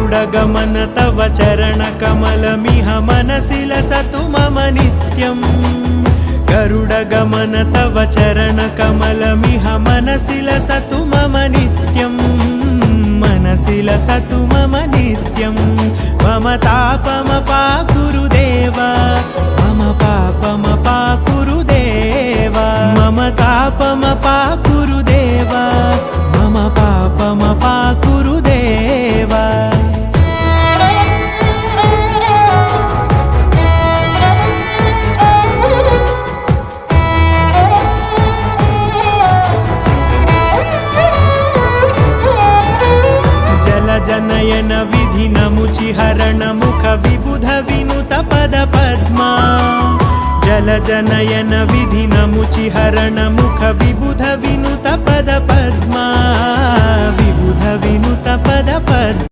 गरुडगमन तव चरणकमलमिह मनसि लसतु मम नित्यम् गरुडगमन तव चरणकमलमिह मनसि लसतु मम नित्यम् मनसि लसतु मम नित्यम् मम तापमपाकुरु देव मम पापमपाकुरु देव मम तापमपाकुरु देव मम पापमपाकुरु देव जनयन विधिनमुचिहरण मुख विबुध विनुत पद पद्मा जल जनयन विधिनमुचिहरण मुख विबुध विनुत पद पद्मा विबुध विनुत पद पद्मा